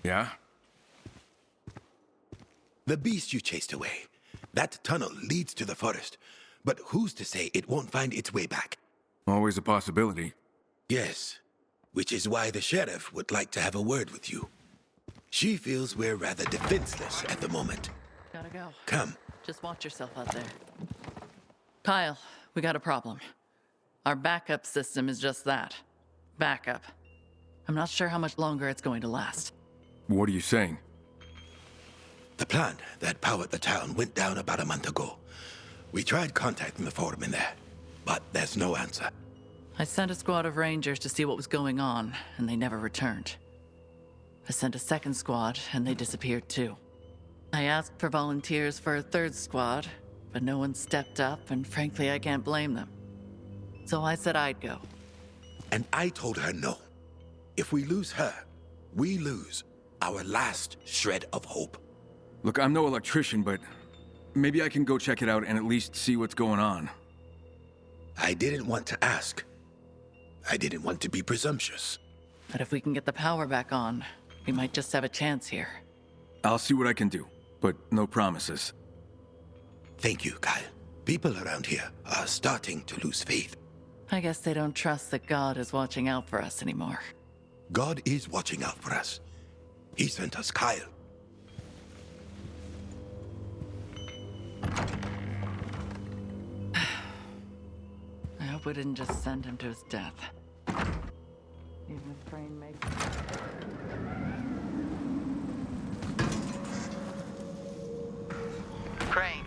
Yeah? The beast you chased away. That tunnel leads to the forest. But who's to say it won't find its way back? Always a possibility. Yes. Which is why the sheriff would like to have a word with you. She feels we're rather defenseless at the moment. Gotta go. Come. Just watch yourself out there. Kyle, we got a problem. Our backup system is just that. Backup. I'm not sure how much longer it's going to last. What are you saying? The plant that powered the town went down about a month ago. We tried contacting the forum in there, but there's no answer. I sent a squad of rangers to see what was going on, and they never returned. I sent a second squad, and they disappeared too. I asked for volunteers for a third squad, but no one stepped up, and frankly, I can't blame them. So I said I'd go. And I told her no. If we lose her, we lose our last shred of hope. Look, I'm no electrician, but maybe I can go check it out and at least see what's going on. I didn't want to ask. I didn't want to be presumptuous. But if we can get the power back on, we might just have a chance here. I'll see what I can do, but no promises. Thank you, Kyle. People around here are starting to lose faith. I guess they don't trust that God is watching out for us anymore. God is watching out for us. He sent us Kyle. I hope we didn't just send him to his death. Even if Crane makes... Crane,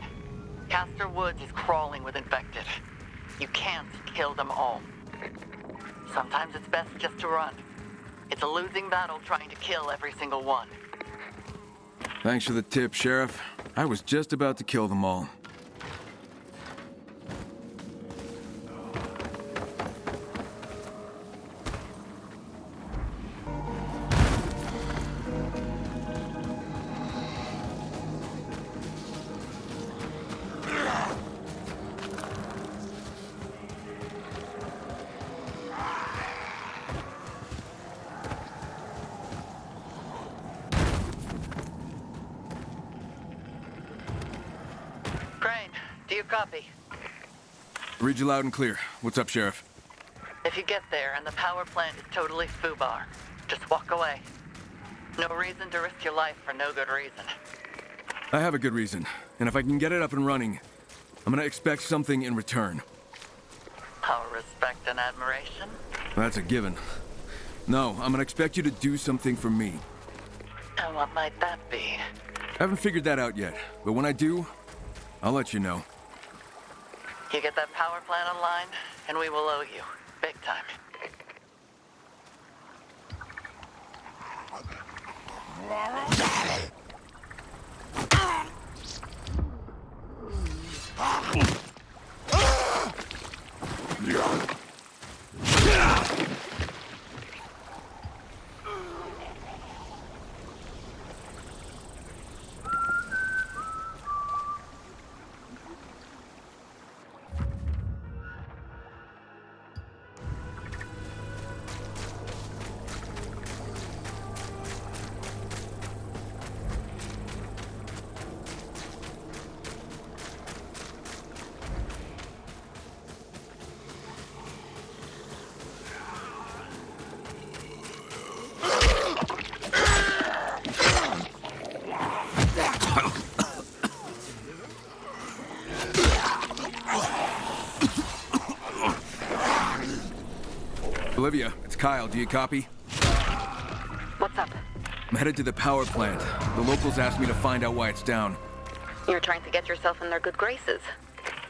Castor Woods is crawling with infected. You can't kill them all. Sometimes it's best just to run. It's a losing battle trying to kill every single one. Thanks for the tip, Sheriff. I was just about to kill them all. Crane, do you copy? Read you loud and clear. What's up, Sheriff? If you get there and the power plant is totally foobar, just walk away. No reason to risk your life for no good reason. I have a good reason, and if I can get it up and running, I'm gonna expect something in return. Our respect and admiration? That's a given. No, I'm gonna expect you to do something for me. And what might that be? I haven't figured that out yet, but when I do, I'll let you know. You get that power plant online, and we will owe you. Big time. Olivia, it's Kyle. Do you copy? What's up? I'm headed to the power plant. The locals asked me to find out why it's down. You're trying to get yourself in their good graces.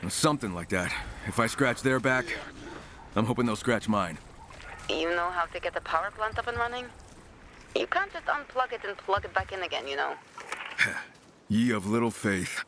Something like that. If I scratch their back, I'm hoping they'll scratch mine. You know how to get the power plant up and running? You can't just unplug it and plug it back in again, you know? Ye of little faith.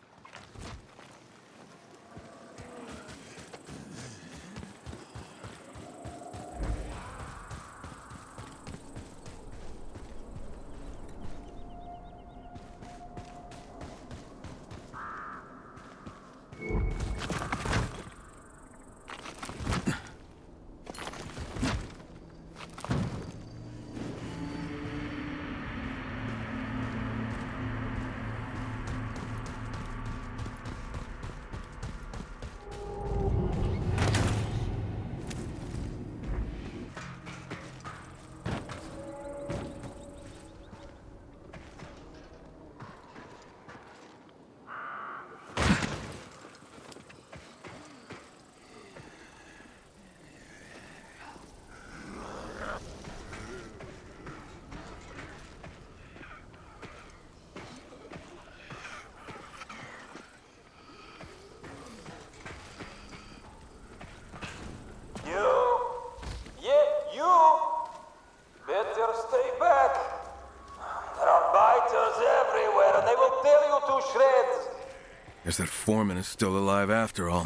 Guess that foreman is still alive after all.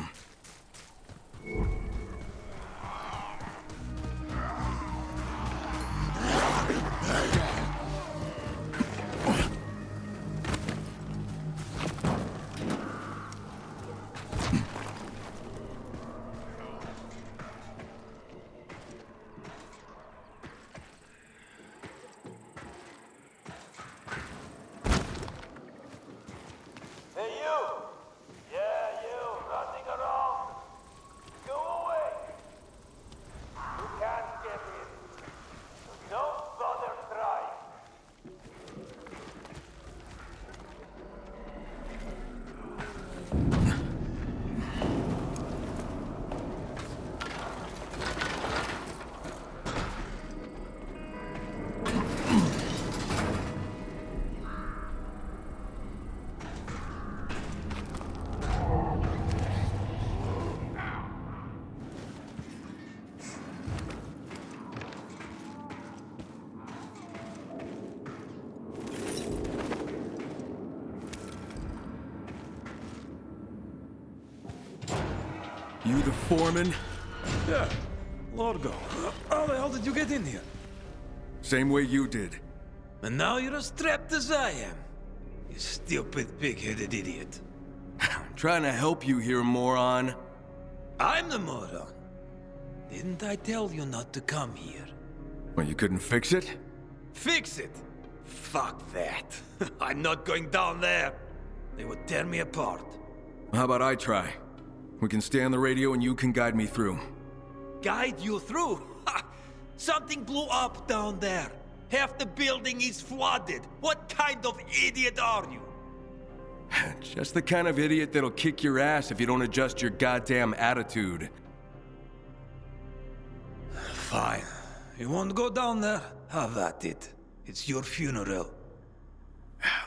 You the foreman? Yeah, Largo. How the hell did you get in here? Same way you did. And now you're as trapped as I am. You stupid, pig-headed idiot. Trying to help you here, moron. I'm the moron. Didn't I tell you not to come here? Well, you couldn't fix it? Fix it? Fuck that. I'm not going down there. They would tear me apart. How about I try? We can stay on the radio and you can guide me through. Guide you through? Something blew up down there. Half the building is flooded. What kind of idiot are you? Just the kind of idiot that'll kick your ass if you don't adjust your goddamn attitude. Fine. You want to go down there? Have at it. It's your funeral.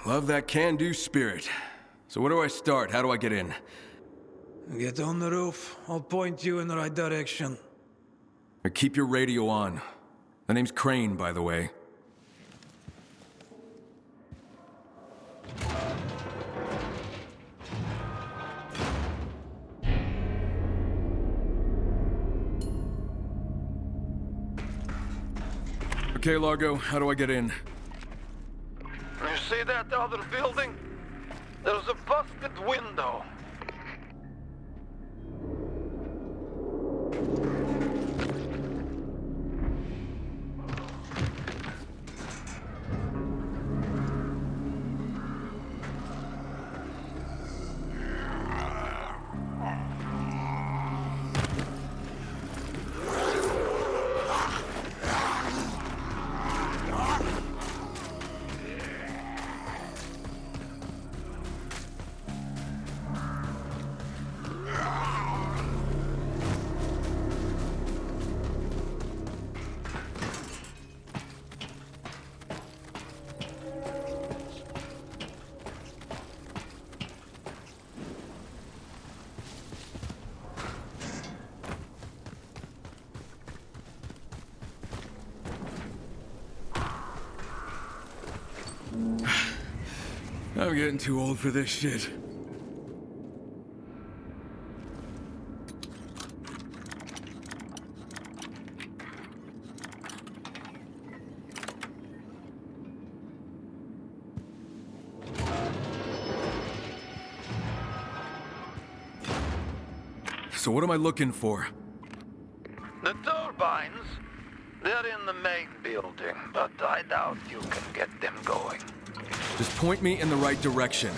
Love that can-do spirit. So where do I start? How do I get in? Get on the roof. I'll point you in the right direction. Keep your radio on. The name's Crane, by the way. Okay, Largo, how do I get in? You see that other building? There's a busted window. I'm getting too old for this shit. So what am I looking for? The turbines, they're in the main building, but I doubt you can get them going. Just point me in the right direction.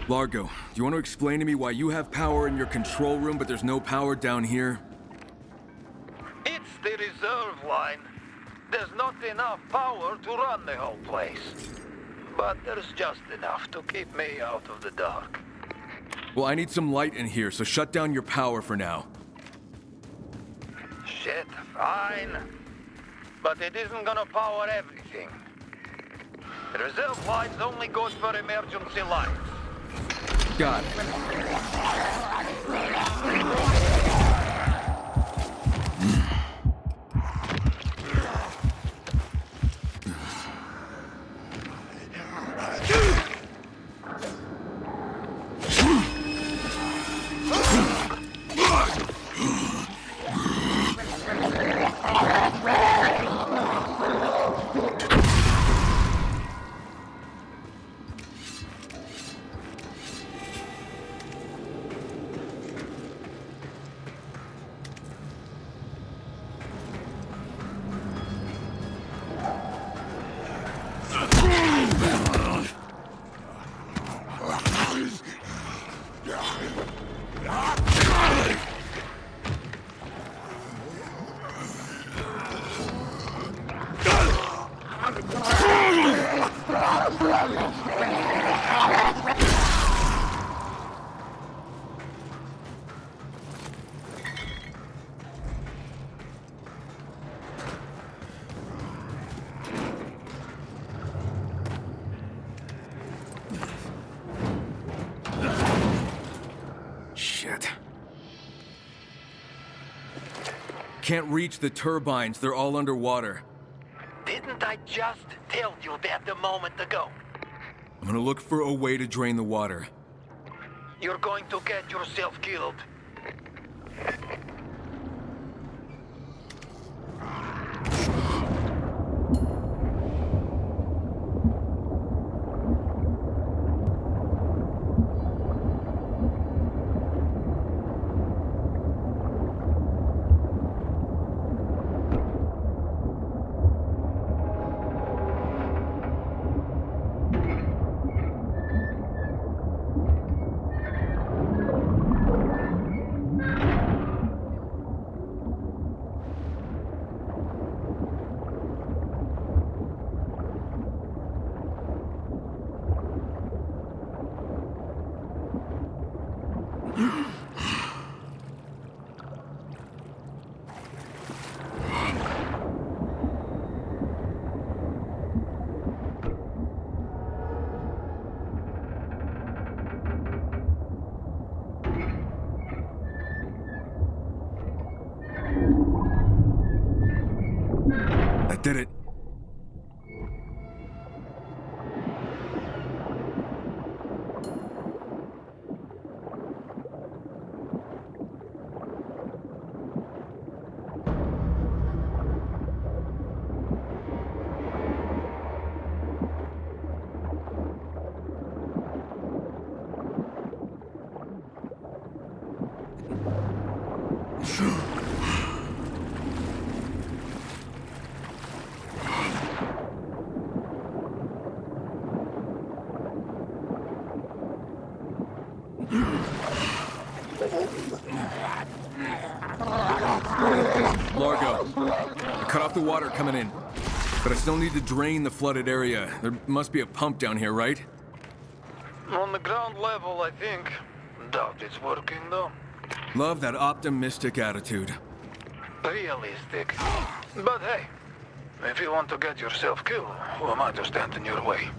Largo, do you want to explain to me why you have power in your control room, but there's no power down here? It's the reserve line. There's not enough power to run the whole place. But there's just enough to keep me out of the dark. Well, I need some light in here, so shut down your power for now. Shit, fine. But it isn't gonna power everything. The reserve line's only good for emergency lights. Got it. Shit. Can't reach the turbines. They're all underwater. Didn't I just tell you that a moment ago? I'm gonna look for a way to drain the water. You're going to get yourself killed. That did it. Largo, I cut off the water coming in, but I still need to drain the flooded area. There must be a pump down here, right? On the ground level, I think. Doubt it's working, though. Love that optimistic attitude. Realistic. But hey, if you want to get yourself killed, who am I to stand in your way?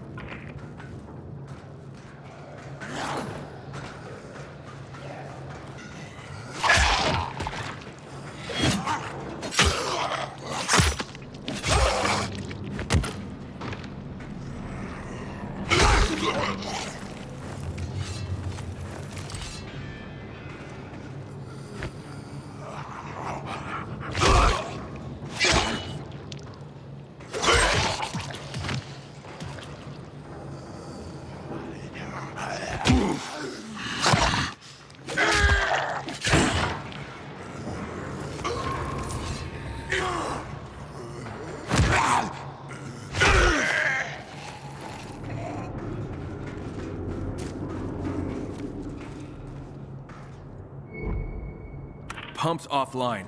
pump's offline.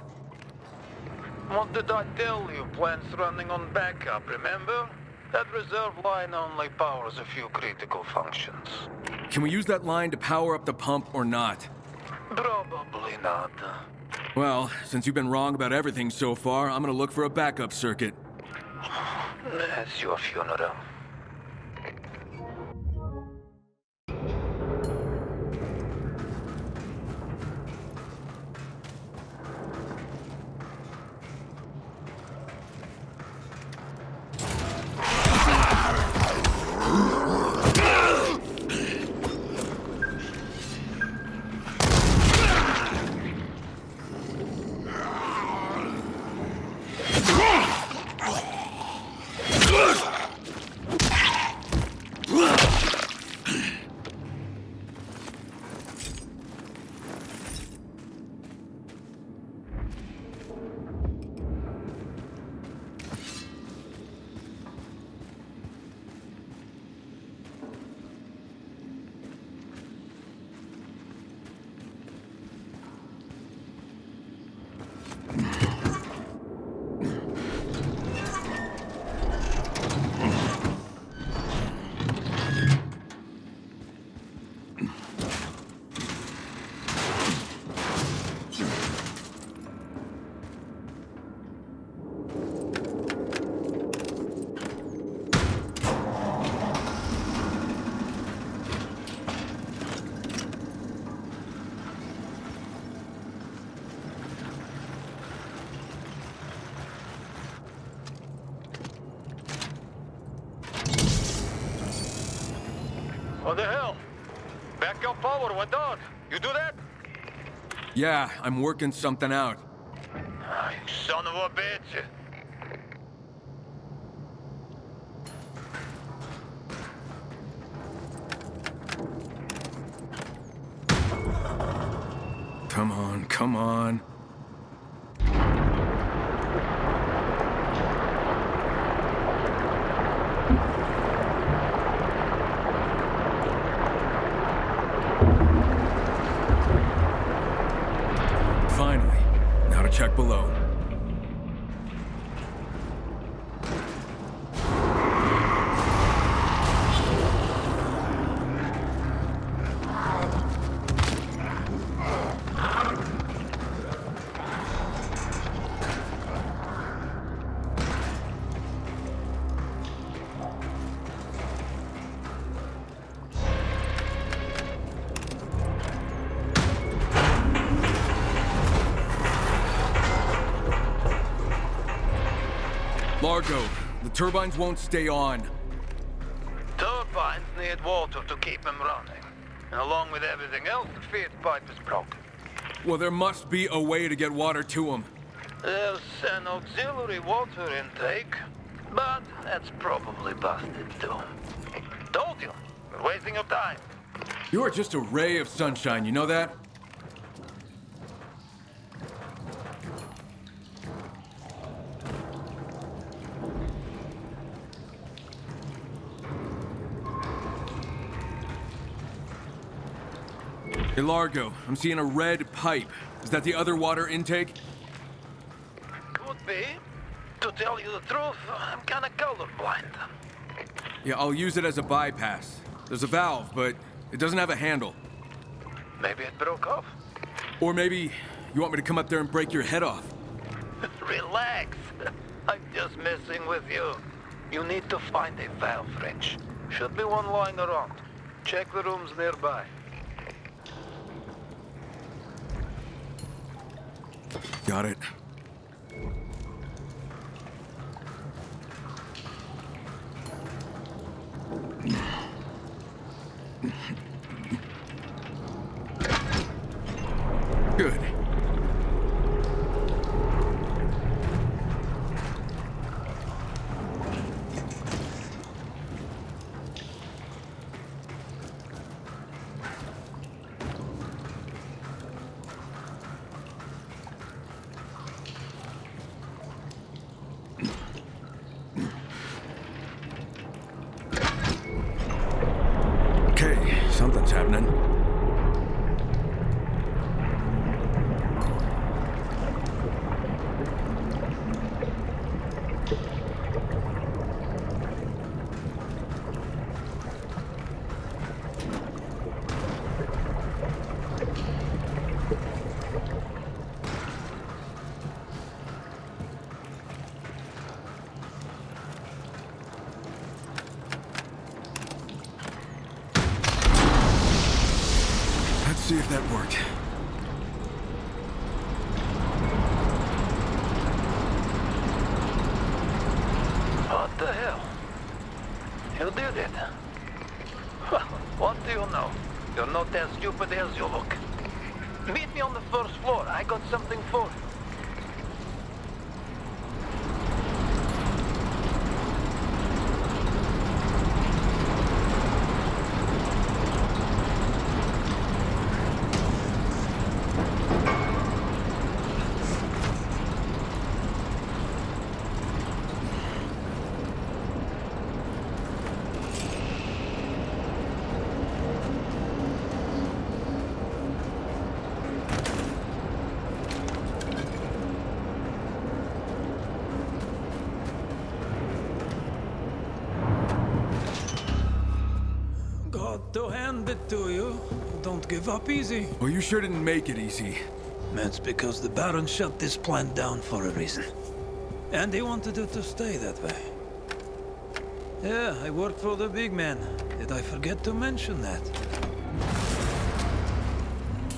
What did I tell you? Plant's running on backup, remember? That reserve line only powers a few critical functions. Can we use that line to power up the pump or not? Probably not. Well, since you've been wrong about everything so far, I'm gonna look for a backup circuit. That's your funeral. What the hell? Backup power went on. You do that? Yeah, I'm working something out. Ah, you son of a bitch. Come on, come on. Finally. Now to check below. Largo, the turbines won't stay on. Turbines need water to keep them running. And along with everything else, the feed pipe is broken. Well, there must be a way to get water to them. There's an auxiliary water intake, but that's probably busted too. Told you, we're wasting your time. You are just a ray of sunshine, you know that? Hey, Largo, I'm seeing a red pipe. Is that the other water intake? Could be. To tell you the truth, I'm kinda colorblind. Yeah, I'll use it as a bypass. There's a valve, but it doesn't have a handle. Maybe it broke off. Or maybe you want me to come up there and break your head off. Relax. I'm just messing with you. You need to find a valve wrench. Should be one lying around. Check the rooms nearby. Got it. Good. see if that worked. What the hell? You did it. What do you know? You're not as stupid as you look. Meet me on the first floor. I got something for you. Got to hand it to you. Don't give up easy. Well, you sure didn't make it easy. That's because the Baron shut this plant down for a reason. And he wanted it to stay that way. Yeah, I worked for the big man. Did I forget to mention that?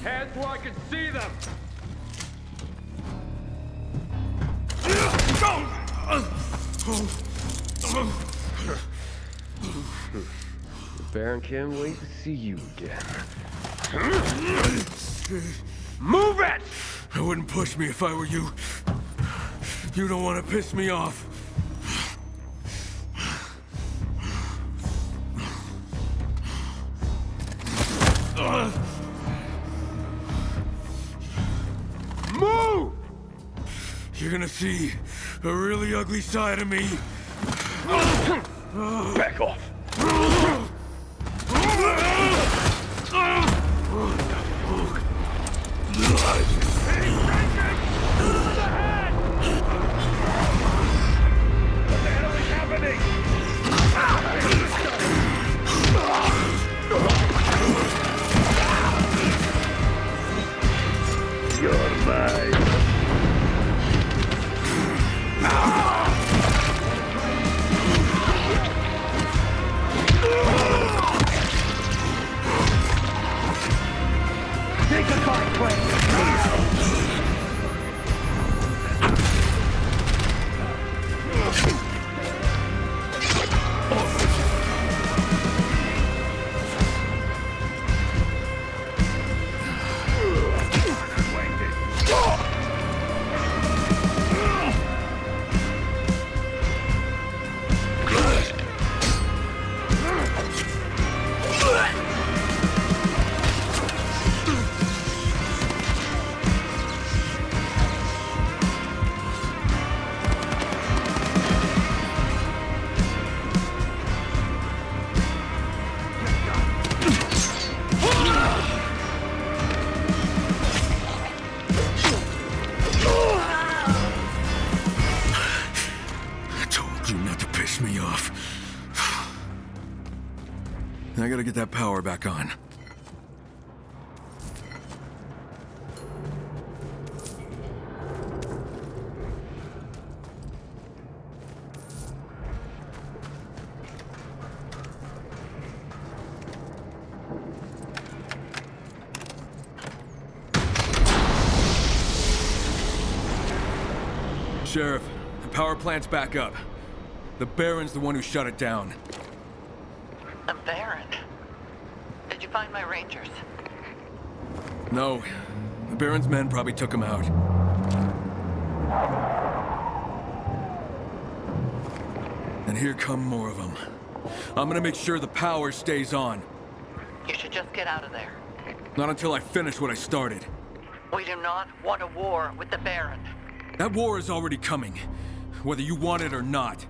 Hands where I can see them! The Baron can't wait to see you again. Move it! I wouldn't push me if I were you. You don't want to piss me off. Move! You're gonna see a really ugly side of me. Back off! You're mine. Take a fight, I gotta get that power back on. Sheriff, the power plant's back up. The Baron's the one who shut it down. The Baron? Did you find my rangers? No. The Baron's men probably took him out. And here come more of them. I'm gonna make sure the power stays on. You should just get out of there. Not until I finish what I started. We do not want a war with the Baron. That war is already coming, whether you want it or not.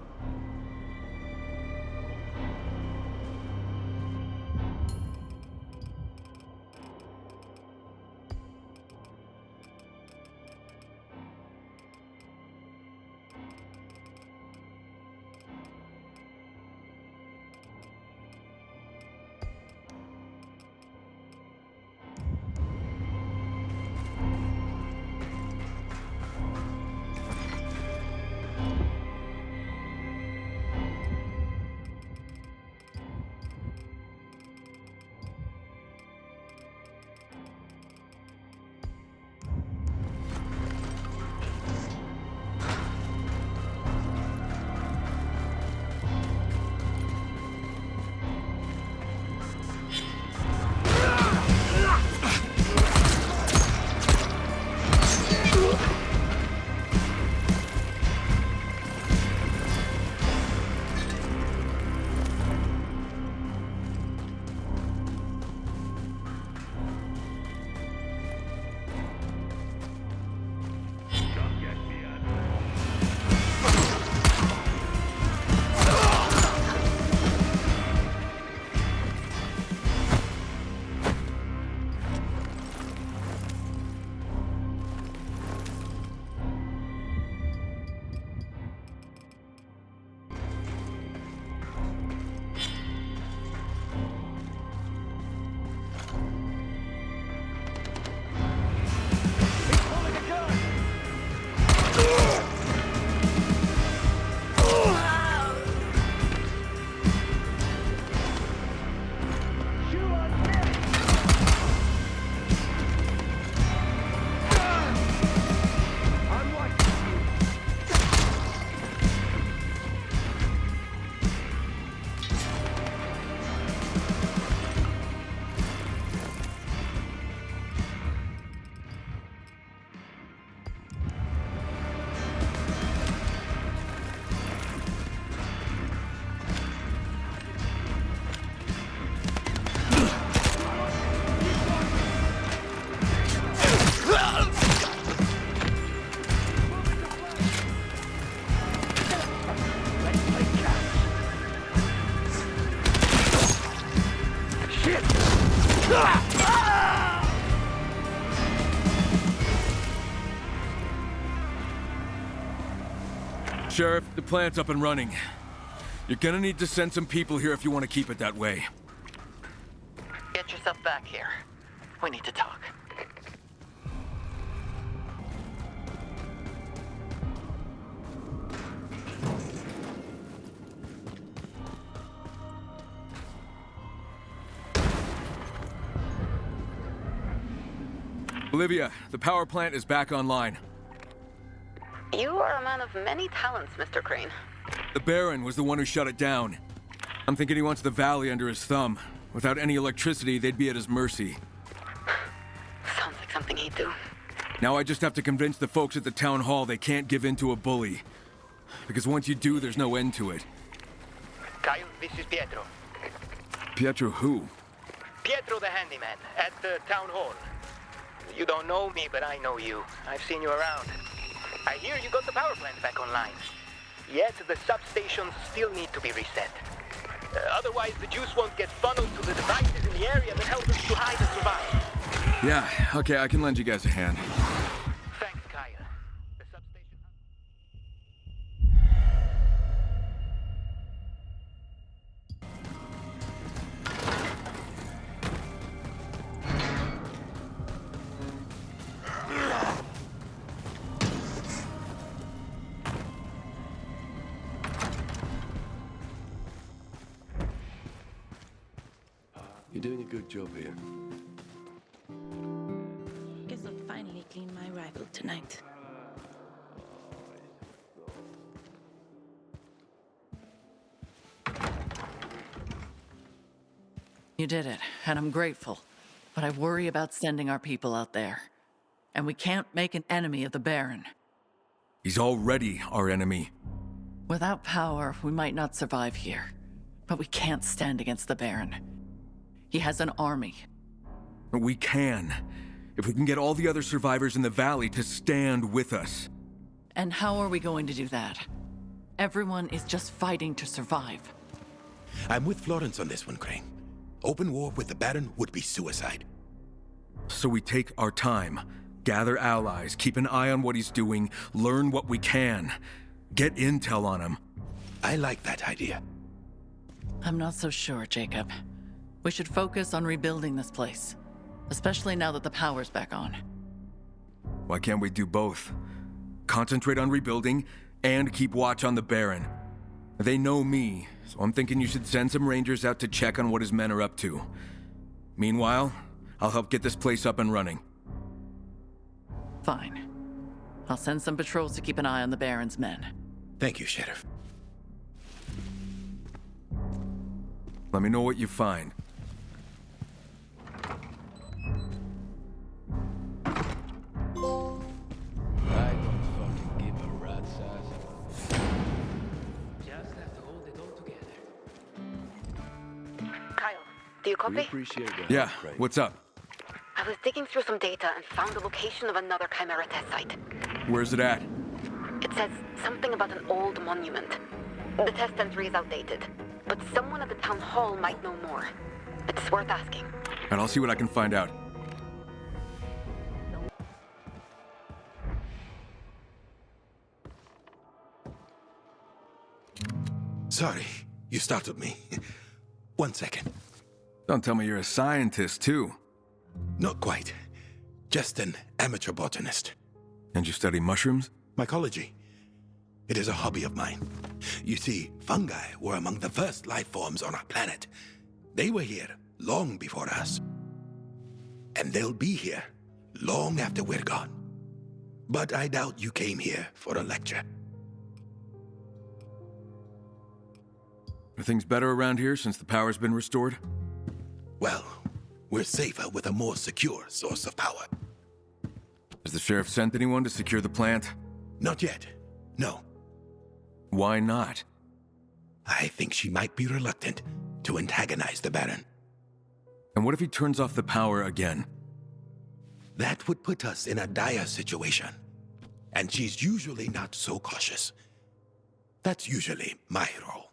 Sheriff, the plant's up and running. You're gonna need to send some people here if you want to keep it that way. Get yourself back here. We need to talk. Olivia, the power plant is back online. You are a man of many talents, Mr. Crane. The Baron was the one who shut it down. I'm thinking he wants the valley under his thumb. Without any electricity, they'd be at his mercy. Sounds like something he'd do. Now I just have to convince the folks at the town hall they can't give in to a bully. Because once you do, there's no end to it. Kyle, this is Pietro. Pietro who? Pietro the handyman, at the town hall. You don't know me, but I know you. I've seen you around. I hear you got the power plant back online. Yet the substations still need to be reset. Otherwise, the juice won't get funneled to the devices in the area that help us to hide and survive. Yeah, okay, I can lend you guys a hand. Thanks, Kyle. The substation... You're doing a good job here. Guess I'll finally clean my rifle tonight. You did it, and I'm grateful. But I worry about sending our people out there. And we can't make an enemy of the Baron. He's already our enemy. Without power, we might not survive here. But we can't stand against the Baron. He has an army. We can. If we can get all the other survivors in the valley to stand with us. And how are we going to do that? Everyone is just fighting to survive. I'm with Florence on this one, Crane. Open war with the Baron would be suicide. So we take our time, gather allies, keep an eye on what he's doing, learn what we can, get intel on him. I like that idea. I'm not so sure, Jacob. We should focus on rebuilding this place. Especially now that the power's back on. Why can't we do both? Concentrate on rebuilding and keep watch on the Baron. They know me, so I'm thinking you should send some rangers out to check on what his men are up to. Meanwhile, I'll help get this place up and running. Fine. I'll send some patrols to keep an eye on the Baron's men. Thank you, Sheriff. Let me know what you find. I don't fucking give a rat's ass. Just have to hold it all together. Kyle, do you We copy? appreciate that. Yeah, Crane. what's up? I was digging through some data and found the location of another Chimera test site. Where's it at? It says something about an old monument. The test entry is outdated, but someone at the town hall might know more. It's worth asking. And I'll see what I can find out. Sorry, you startled me. 1 second. Don't tell me you're a scientist, too. Not quite. Just an amateur botanist. And you study mushrooms? Mycology. It is a hobby of mine. You see, fungi were among the first life forms on our planet. They were here long before us. And they'll be here long after we're gone. But I doubt you came here for a lecture. Are things better around here since the power's been restored? Well, we're safer with a more secure source of power. Has the sheriff sent anyone to secure the plant? Not yet. No. Why not? I think she might be reluctant to antagonize the Baron. And what if he turns off the power again? That would put us in a dire situation. And she's usually not so cautious. That's usually my role.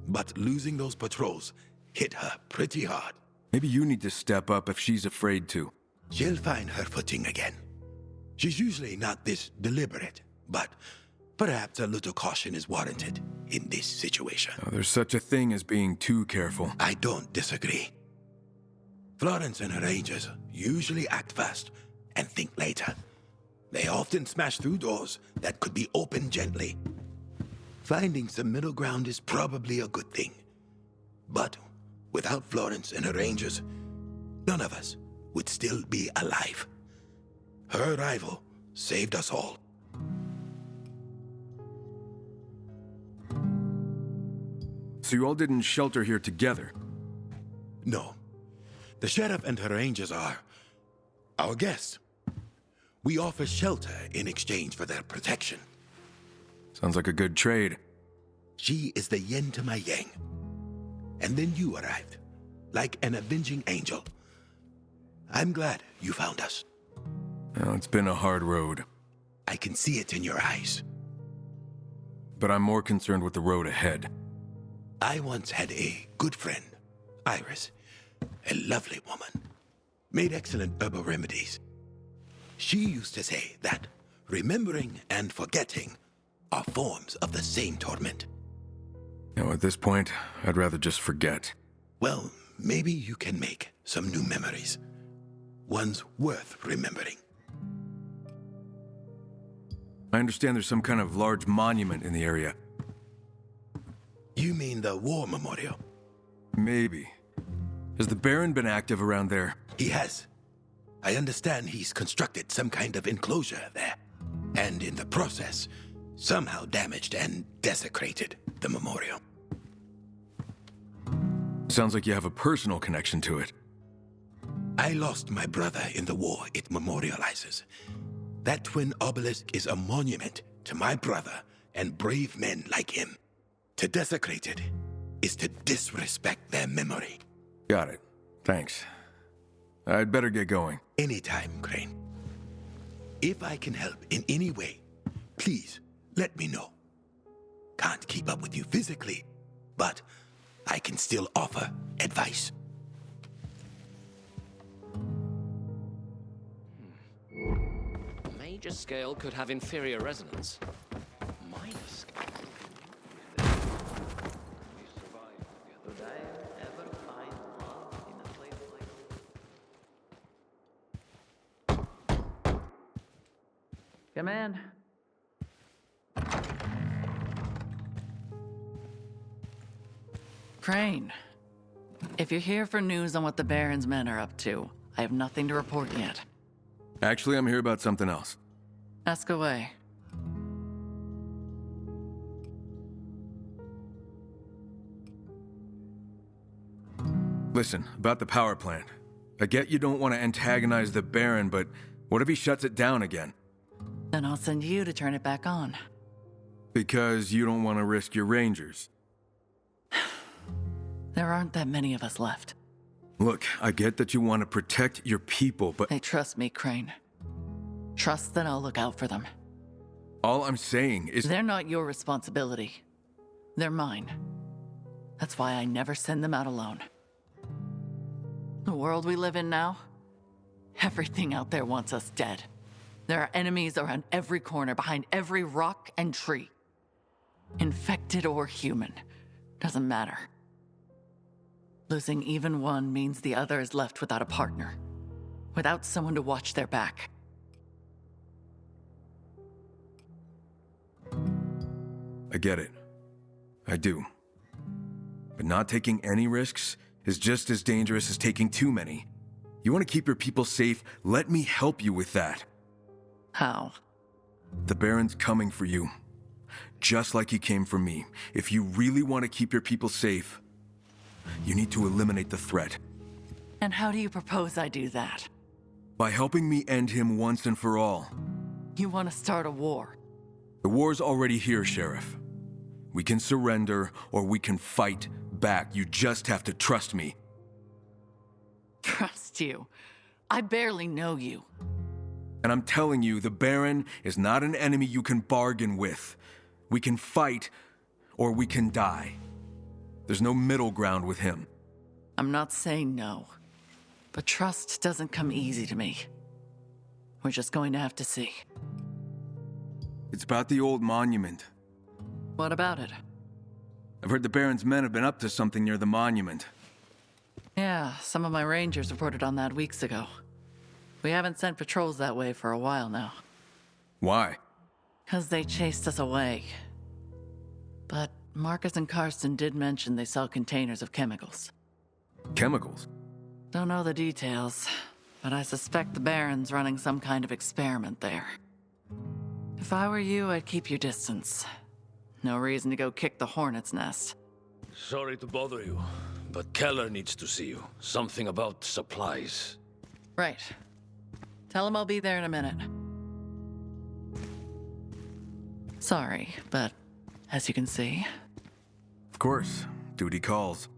But losing those patrols hit her pretty hard. Maybe you need to step up if she's afraid to. She'll find her footing again. She's usually not this deliberate, but perhaps a little caution is warranted in this situation. Now, there's such a thing as being too careful. I don't disagree. Florence and her rangers usually act fast and think later. They often smash through doors that could be opened gently. Finding some middle ground is probably a good thing. But without Florence and her rangers, none of us would still be alive. Her arrival saved us all. So you all didn't shelter here together? No. The sheriff and her rangers are our guests. We offer shelter in exchange for their protection. Sounds like a good trade. She is the yin to my yang. And then you arrived, like an avenging angel. I'm glad you found us. Well, it's been a hard road. I can see it in your eyes. But I'm more concerned with the road ahead. I once had a good friend, Iris, a lovely woman, made excellent herbal remedies. She used to say that remembering and forgetting are forms of the same torment. Now, at this point, I'd rather just forget. Well, maybe you can make some new memories. Ones worth remembering. I understand there's some kind of large monument in the area. You mean the war memorial? Maybe. Has the Baron been active around there? He has. I understand he's constructed some kind of enclosure there. And in the process, somehow damaged and desecrated the memorial. Sounds like you have a personal connection to it. I lost my brother in the war it memorializes. That twin obelisk is a monument to my brother and brave men like him. To desecrate it is to disrespect their memory. Got it. Thanks. I'd better get going. Anytime, Crane. If I can help in any way, please let me know. Can't keep up with you physically, but I can still offer advice. Major scale could have inferior resonance. Minor scale. Come in. Crane, if you're here for news on what the Baron's men are up to, I have nothing to report yet. Actually, I'm here about something else. Ask away. Listen, about the power plant. I get you don't want to antagonize the Baron, but what if he shuts it down again? Then I'll send you to turn it back on. Because you don't want to risk your rangers. There aren't that many of us left. Look, I get that you want to protect your people, but They trust me, Crane. Trust that I'll look out for them. all I'm saying is... They're not your responsibility. They're mine. That's why I never send them out alone. The world we live in now, everything out there wants us dead. There are enemies around every corner, behind every rock and tree. Infected or human, doesn't matter. Losing even one means the other is left without a partner, without someone to watch their back. I get it. I do. But not taking any risks is just as dangerous as taking too many. You want to keep your people safe, let me help you with that. How? The Baron's coming for you. Just like he came for me. If you really want to keep your people safe, you need to eliminate the threat. And how do you propose I do that? By helping me end him once and for all. You want to start a war? The war's already here, Sheriff. We can surrender, or we can fight back. You just have to trust me. Trust you? I barely know you. And I'm telling you, the Baron is not an enemy you can bargain with. We can fight, or we can die. There's no middle ground with him. I'm not saying no. But trust doesn't come easy to me. We're just going to have to see. It's about the old monument. What about it? I've heard the Baron's men have been up to something near the monument. Yeah, some of my rangers reported on that weeks ago. We haven't sent patrols that way for a while now. Why? 'Cause they chased us away. But Marcus and Karsten did mention they saw containers of chemicals. Chemicals? Don't know the details, but I suspect the Baron's running some kind of experiment there. If I were you, I'd keep your distance. No reason to go kick the hornet's nest. Sorry to bother you, but Keller needs to see you. Something about supplies. Right. Tell him I'll be there in a minute. Sorry, but as you can see... Of course. Duty calls.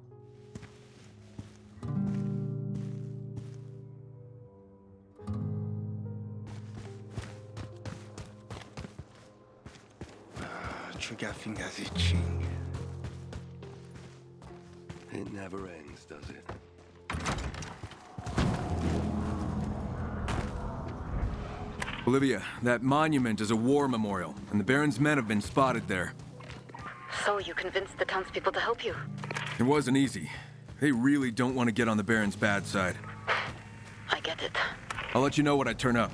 Trigger fingers itching. It never ends, does it? Olivia, that monument is a war memorial, and the Baron's men have been spotted there. So you convinced the townspeople to help you? It wasn't easy. They really don't want to get on the Baron's bad side. I get it. I'll let you know when I turn up.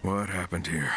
What happened here?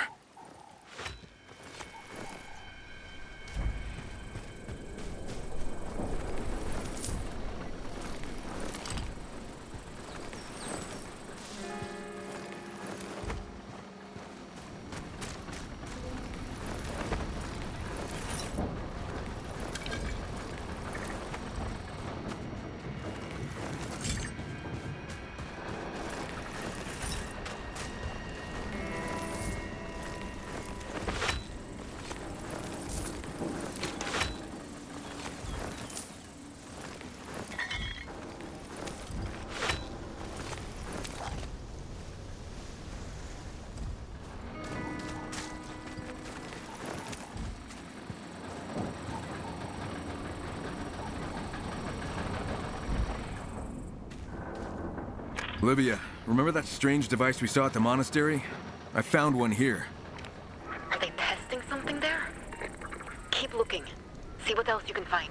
Olivia, remember that strange device we saw at the monastery? I found one here. Are they testing something there? Keep looking. See what else you can find.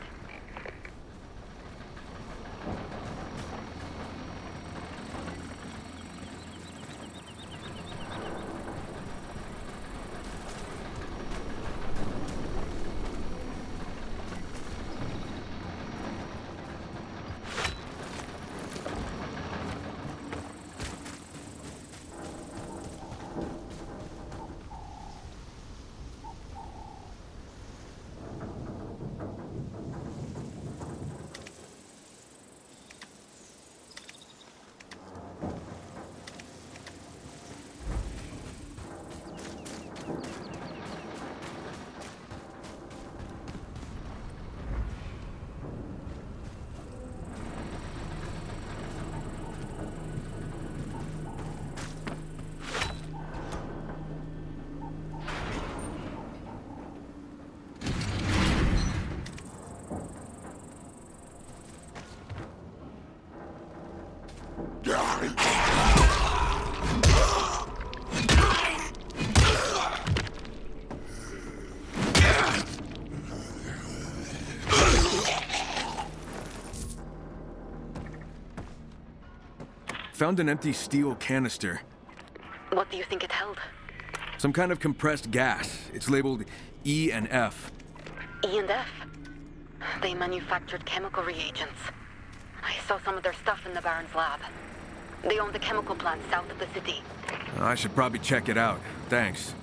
Found an empty steel canister. What do you think it held? Some kind of compressed gas. It's labeled E and F. E and F? They manufactured chemical reagents. I saw some of their stuff in the Baron's lab. They own the chemical plant south of the city. I should probably check it out. Thanks.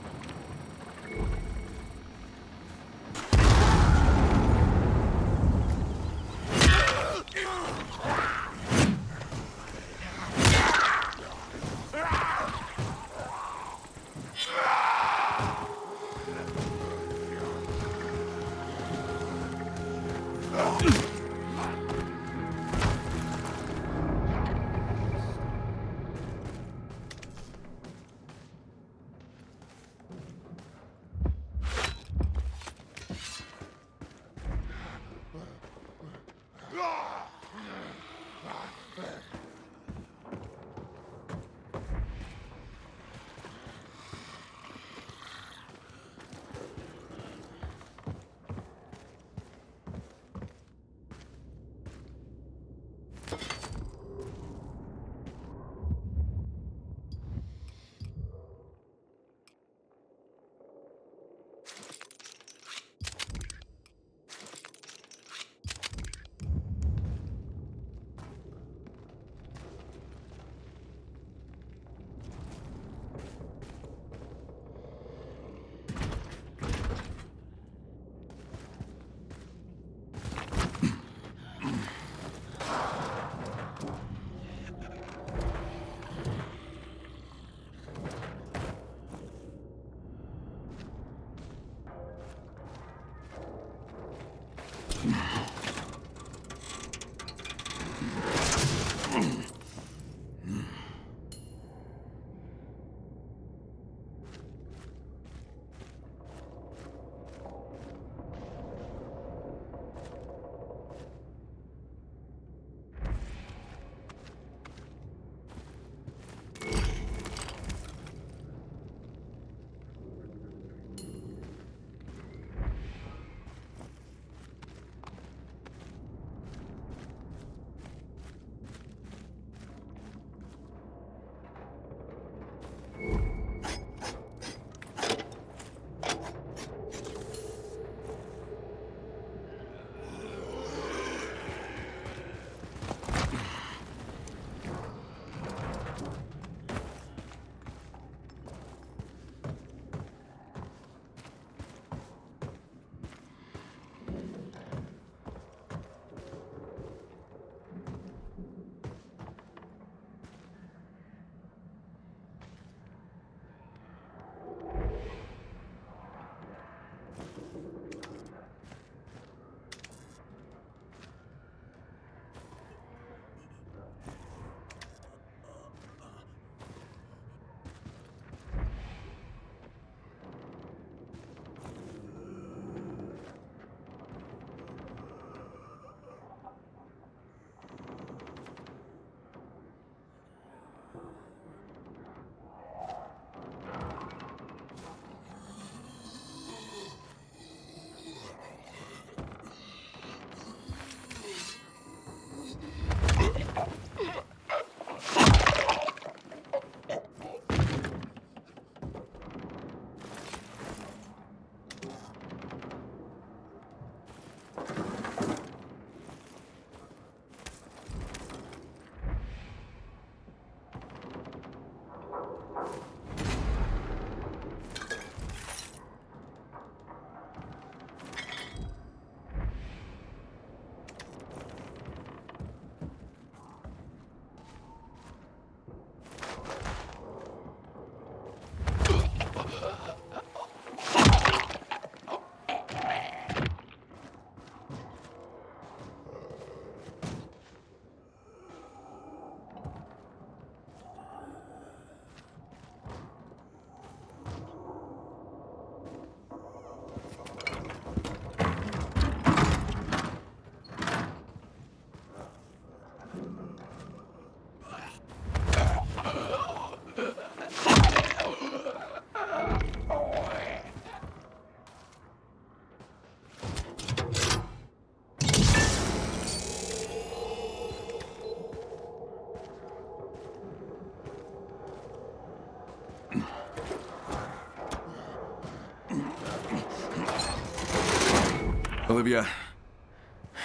Olivia,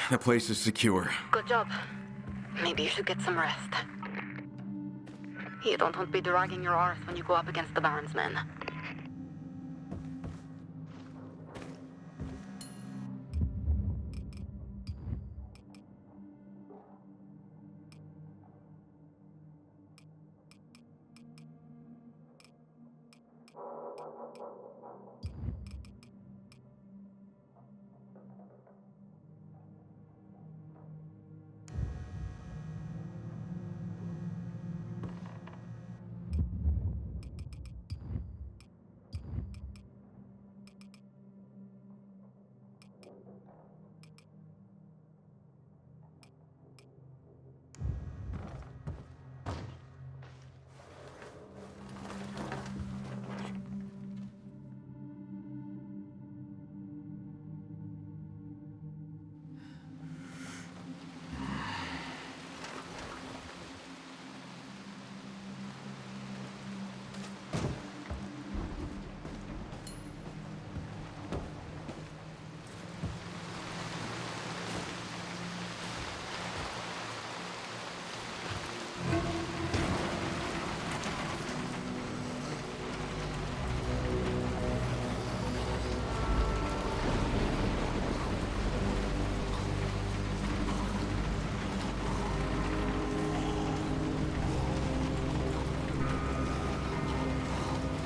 the place is secure. Good job. Maybe you should get some rest. You don't want to be dragging your arse when you go up against the Baron's men.